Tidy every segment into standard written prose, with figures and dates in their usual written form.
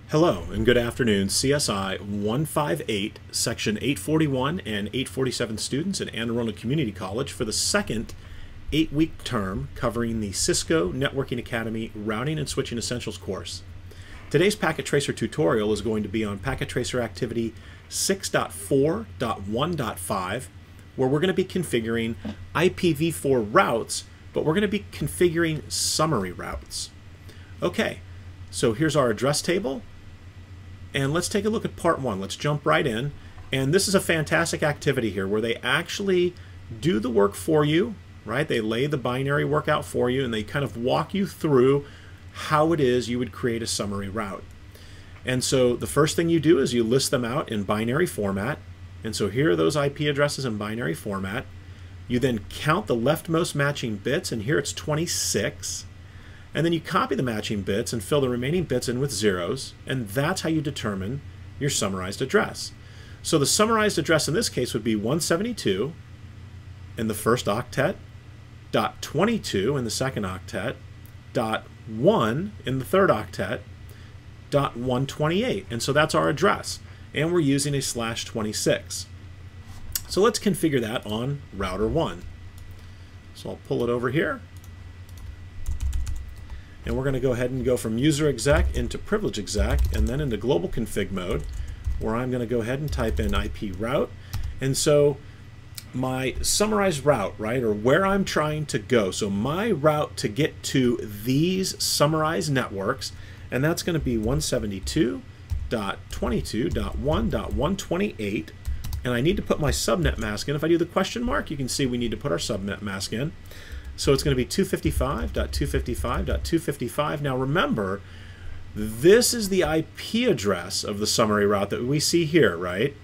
Hello and good afternoon, CSI 158, Section 841 and 847 students at Anne Arundel Community College for the second 8-week term covering the Cisco Networking Academy Routing and Switching Essentials course. Today's PacketTracer tutorial is going to be on PacketTracer Activity 6.4.1.5, where we're going to be configuring IPv4 routes, but we're going to be configuring summary routes. Okay, so here's our address table. And let's take a look at part one. Let's jump right in. And this is a fantastic activity here where they actually do the work for you, right? They lay the binary work out for you and they kind of walk you through how it is you would create a summary route. And so the first thing you do is you list them out in binary format. And so here are those IP addresses in binary format. You then count the leftmost matching bits, and here it's 26. And then you copy the matching bits and fill the remaining bits in with zeros, and that's how you determine your summarized address. So the summarized address in this case would be 172 in the first octet, .22 in the second octet, .1 in the third octet, .128. And so that's our address, and we're using a /26. So let's configure that on router 1. So I'll pull it over here. And we're going to go ahead and go from user exec into privilege exec and then into global config mode, where I'm going to go ahead and type in IP route. And so my summarized route, right, or where I'm trying to go. So my route to get to these summarized networks, and that's going to be 172.22.1.128. And I need to put my subnet mask in. If I do the question mark, you can see we need to put our subnet mask in. So it's going to be 255.255.255. Now remember, this is the IP address of the summary route that we see here, right?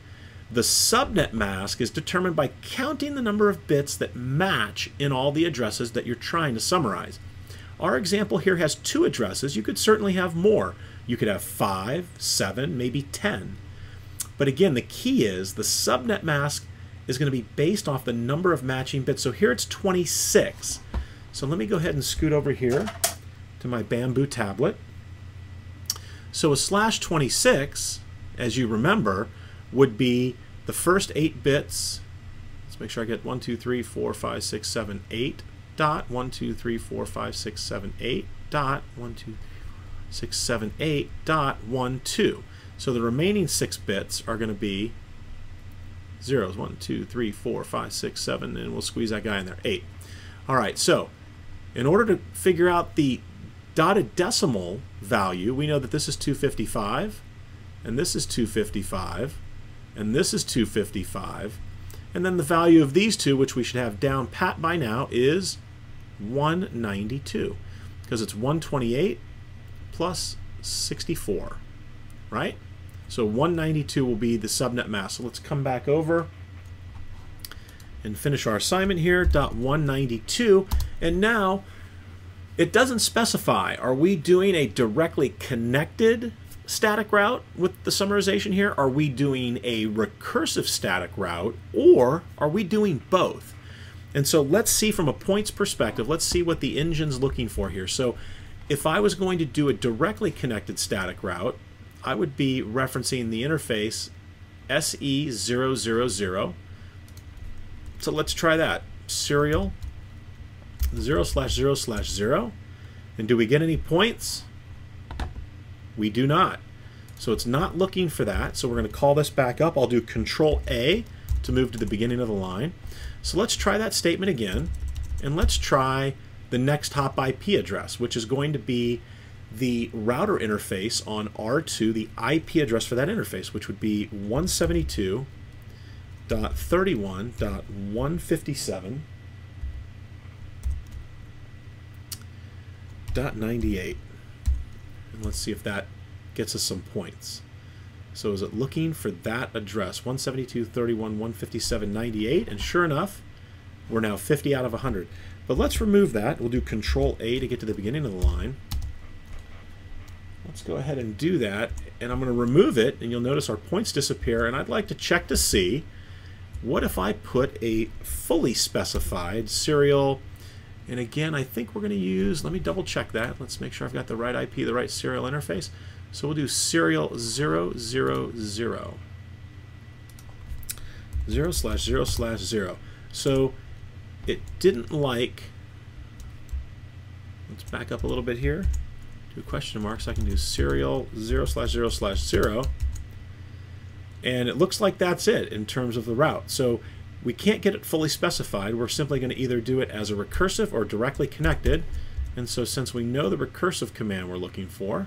The subnet mask is determined by counting the number of bits that match in all the addresses that you're trying to summarize. Our example here has 2 addresses. You could certainly have more. You could have 5, 7, maybe 10. But again, the key is the subnet mask is going to be based off the number of matching bits. So here it's 26. So let me go ahead and scoot over here to my bamboo tablet. So a /26, as you remember, would be the first 8 bits. Let's make sure I get 1, 2, 3, 4, 5, 6, 7, 8 dot 1, 2, 3, 4, 5, 6, 7, 8 dot 1, 2, 6, 7, 8 dot 1, 2. So the remaining 6 bits are going to be zeros. 1, 2, 3, 4, 5, 6, 7, and we'll squeeze that guy in there. 8. All right, so in order to figure out the dotted decimal value, we know that this is 255, and this is 255, and this is 255, and then the value of these two, which we should have down pat by now, is 192, because it's 128 plus 64, right? So 192 will be the subnet mask. So let's come back over and finish our assignment here, .192. And now it doesn't specify, are we doing a directly connected static route with the summarization here? Are we doing a recursive static route, or are we doing both? And so let's see from a points perspective, let's see what the engine's looking for here. So if I was going to do a directly connected static route, I would be referencing the interface SE000. So let's try that. Serial 0/0/0. And do we get any points? We do not. So it's not looking for that. So we're going to call this back up. I'll do Control A to move to the beginning of the line. So let's try that statement again. And let's try the next hop IP address, which is going to be the router interface on R2, the IP address for that interface, which would be 172.31.157.98. And let's see if that gets us some points. So is it looking for that address, 172.31.157.98? And sure enough, we're now 50 out of 100. But let's remove that. We'll do Control A to get to the beginning of the line. let's go ahead and do that, and I'm going to remove it, and you'll notice our points disappear, and I'd like to check to see, what if I put a fully specified serial, and again, I think we're going to use, let me double check that, let's make sure I've got the right IP, the right serial interface. So we'll do serial 000, 0/0/0. So it didn't like, let's back up a little bit here, do question marks, I can do serial 0/0/0, and it looks like that's it in terms of the route. So we can't get it fully specified. We're simply going to either do it as a recursive or directly connected. And so since we know the recursive command we're looking for,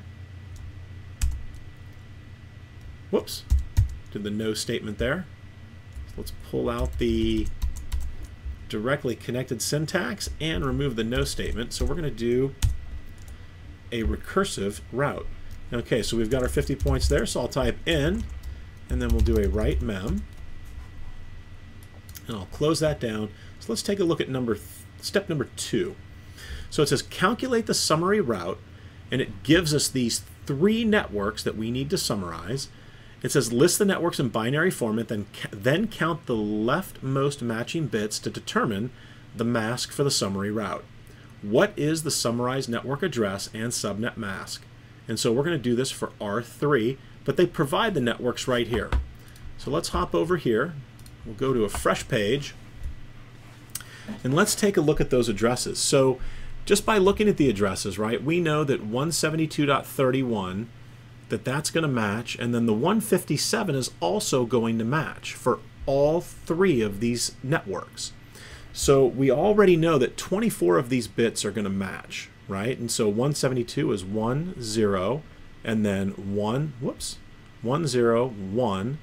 whoops, did the no statement there. So let's pull out the directly connected syntax and remove the no statement. So we're going to do a recursive route. Okay, so we've got our 50 points there, so I'll type in, and then we'll do a write mem. And I'll close that down. So let's take a look at step number 2. So it says calculate the summary route, and it gives us these 3 networks that we need to summarize. It says list the networks in binary format, then count the leftmost matching bits to determine the mask for the summary route. What is the summarized network address and subnet mask? And so we're going to do this for R3, but they provide the networks right here. So let's hop over here. We'll go to a fresh page, and let's take a look at those addresses. So just by looking at the addresses, right, we know that 172.31, that's going to match, and then the 157 is also going to match for all 3 of these networks. So we already know that 24 of these bits are going to match, right? And so 172 is 1 0, and then 1 0 1,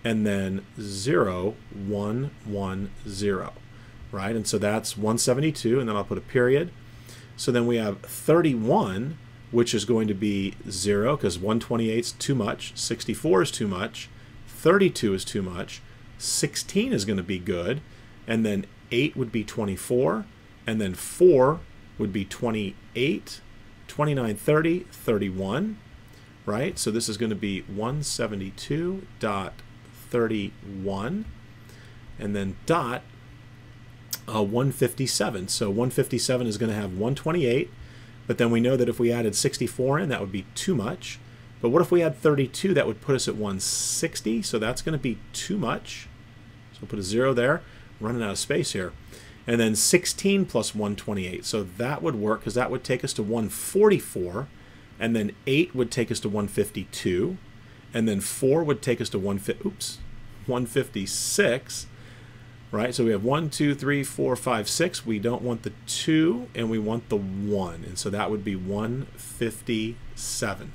and then 0 1 1 0, right? And so that's 172, and then I'll put a period. So then we have 31, which is going to be 0 because 128 is too much, 64 is too much, 32 is too much, 16 is going to be good, and then 8 would be 24, and then 4 would be 28, 29, 30, 31, right? So this is going to be 172.31, and then dot 157. So 157 is going to have 128, but then we know that if we added 64 in, that would be too much. But what if we had 32? That would put us at 160, so that's going to be too much. So we'll put a 0 there, running out of space here. And then 16 plus 128, so that would work because that would take us to 144, and then 8 would take us to 152, and then 4 would take us to 156, right? So we have 1, 2, 3, 4, 5, 6. We don't want the 2, and we want the 1, and so that would be 157.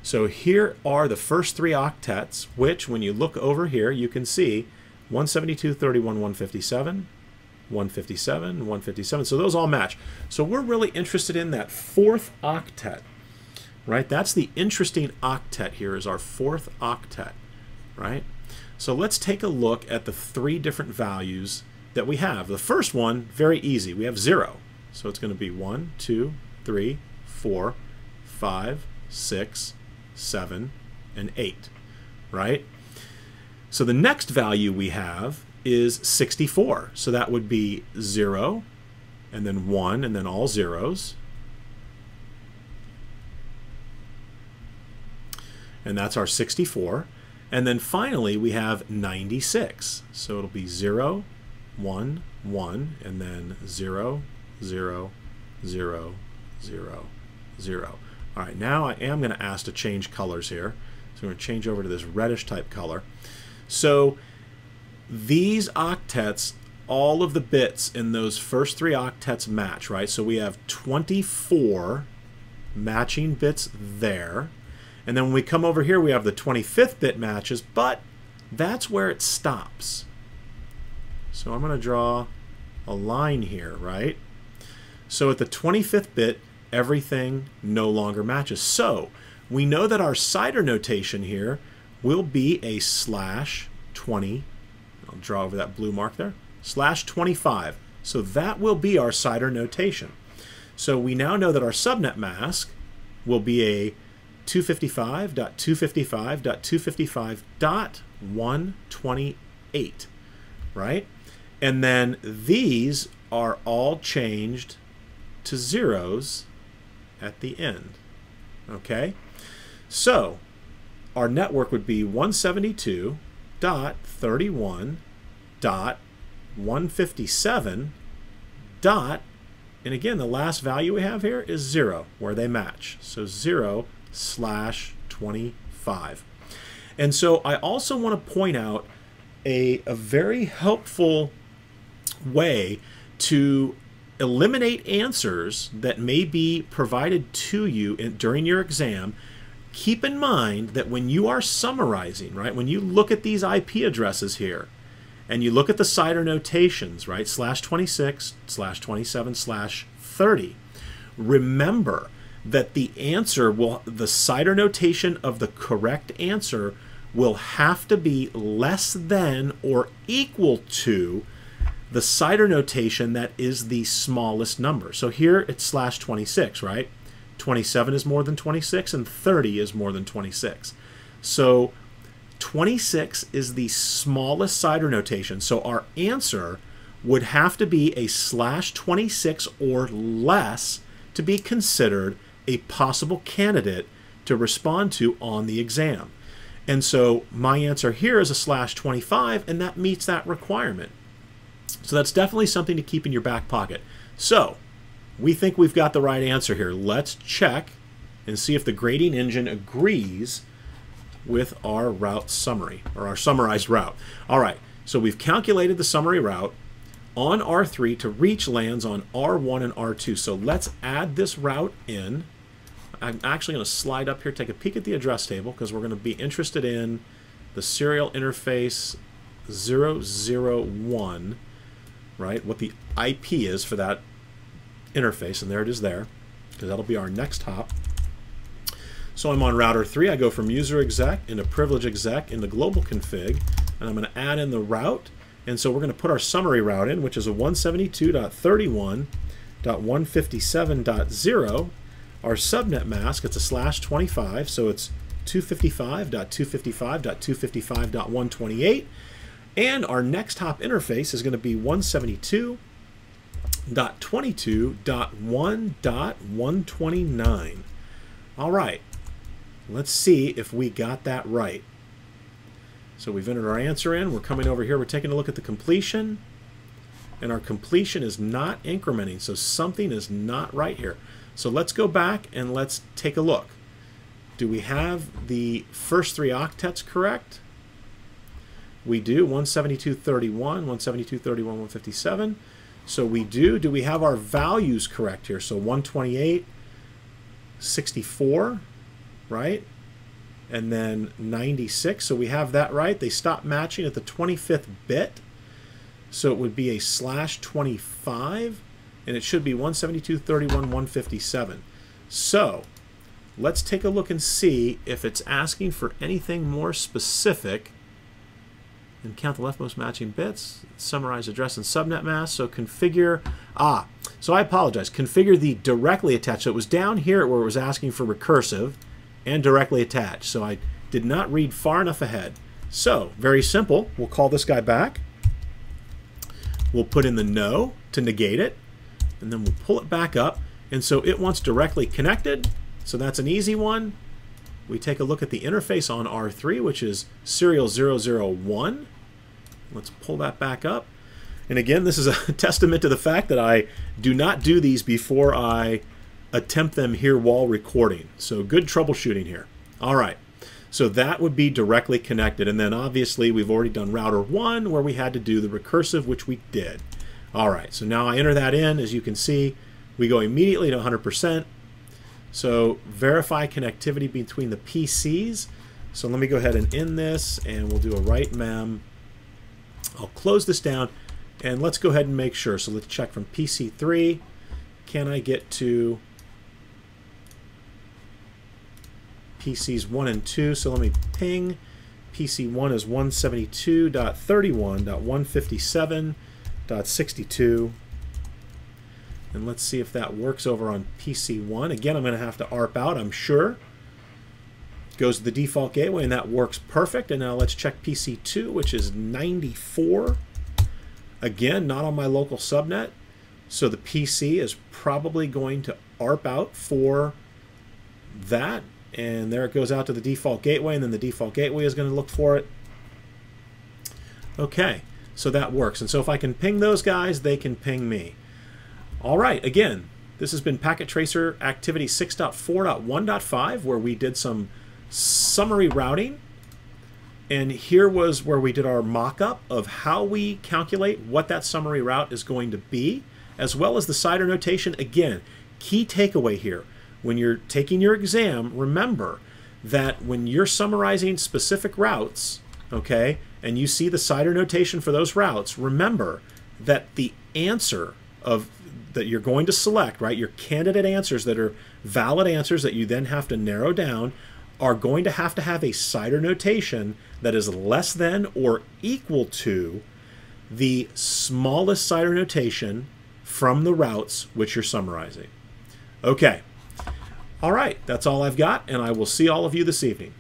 So here are the first 3 octets, which when you look over here, you can see 172, 31, 157, 157, 157. So those all match. So we're really interested in that 4th octet, right? That's the interesting octet here, is our 4th octet, right? So let's take a look at the 3 different values that we have. The first one, very easy. We have 0. So it's going to be 1, 2, 3, 4, 5, 6, 7, and 8, right? So the next value we have is 64. So that would be 0, and then 1, and then all zeros. And that's our 64. And then finally we have 96. So it'll be 0, 1, 1, and then 0, 0, 0, 0, 0. All right, now I am going to ask to change colors here. So we're going to change over to this reddish type color. So these octets, all of the bits in those first 3 octets match, right? So we have 24 matching bits there. And then when we come over here, we have the 25th bit matches, but that's where it stops. So I'm going to draw a line here, right? So at the 25th bit, everything no longer matches. So we know that our CIDR notation here will be a /20. I'll draw over that blue mark there, /25. So that will be our CIDR notation. So we now know that our subnet mask will be a 255.255.255.128, right? And then these are all changed to zeros at the end, okay? So our network would be 172.31.157 and again, the last value we have here is 0, where they match. So 0/25. And so I also want to point out a very helpful way to eliminate answers that may be provided to you during your exam. Keep in mind that when you are summarizing, right, when you look at these IP addresses here, and you look at the CIDR notations, right, /26, /27, /30, remember that the answer the CIDR notation of the correct answer will have to be less than or equal to the CIDR notation that is the smallest number. So here it's /26, right? 27 is more than 26 and 30 is more than 26. So 26 is the smallest CIDR notation. So our answer would have to be a /26 or less to be considered a possible candidate to respond to on the exam. And so my answer here is a /25, and that meets that requirement. So that's definitely something to keep in your back pocket. So we think we've got the right answer here. Let's check and see if the grading engine agrees with our route summary, or our summarized route. All right, so we've calculated the summary route on R3 to reach lands on R1 and R2. So let's add this route in. I'm actually going to slide up here, take a peek at the address table, because we're going to be interested in the serial interface 001, right? What the IP is for that interface, and there it is there, because that'll be our next hop. So I'm on router 3. I go from user exec into privilege exec into global config, and I'm going to add in the route. And so we're going to put our summary route in, which is a 172.31.157.0. Our subnet mask, it's a /25, so it's 255.255.255.128. And our next hop interface is going to be 172.22.1.129. All right, let's see if we got that right. So we've entered our answer in. We're coming over here. We're taking a look at the completion. And our completion is not incrementing, so something is not right here. So let's go back and let's take a look. Do we have the first 3 octets correct? We do, 172.31, 172.31, 157. So we do. Do we have our values correct here? So 128, 64, right? And then 96. So we have that right. They stop matching at the 25th bit. So it would be a /25, and it should be 172.31, 157. So let's take a look and see if it's asking for anything more specific. And count the leftmost matching bits, summarize address and subnet mask. So configure, so I apologize, configure the directly attached. So it was down here where it was asking for recursive and directly attached. So I did not read far enough ahead. So very simple, we'll call this guy back. We'll put in the no to negate it, and then we'll pull it back up. And so it wants directly connected, so that's an easy one. We take a look at the interface on R3, which is serial 001. Let's pull that back up. And again, this is a testament to the fact that I do not do these before I attempt them here while recording. So good troubleshooting here. All right, so that would be directly connected. And then obviously we've already done router 1 where we had to do the recursive, which we did. All right, so now I enter that in. As you can see, we go immediately to 100%. So verify connectivity between the PCs. So let me go ahead and end this, and we'll do a write mem. I'll close this down, and let's go ahead and make sure. So let's check from PC3. Can I get to PCs 1 and 2? So let me ping. PC1 is 172.31.157.62. And let's see if that works over on PC1. Again, I'm going to have to ARP out, I'm sure. goes to the default gateway, and that works perfect. And now let's check PC2, which is 94. Again, not on my local subnet, so the PC is probably going to ARP out for that. And there it goes out to the default gateway, and then the default gateway is going to look for it. Okay, so that works. And so if I can ping those guys, they can ping me. All right, again, this has been PacketTracer Activity 6.4.1.5, where we did some summary routing. And here was where we did our mock-up of how we calculate what that summary route is going to be, as well as the CIDR notation. Again, key takeaway here. When you're taking your exam, remember that when you're summarizing specific routes, okay, and you see the CIDR notation for those routes, remember that the answer that you're going to select, right, your candidate answers that are valid answers that you then have to narrow down, are going to have a CIDR notation that is less than or equal to the smallest CIDR notation from the routes which you're summarizing. Okay. All right, that's all I've got, and I will see all of you this evening.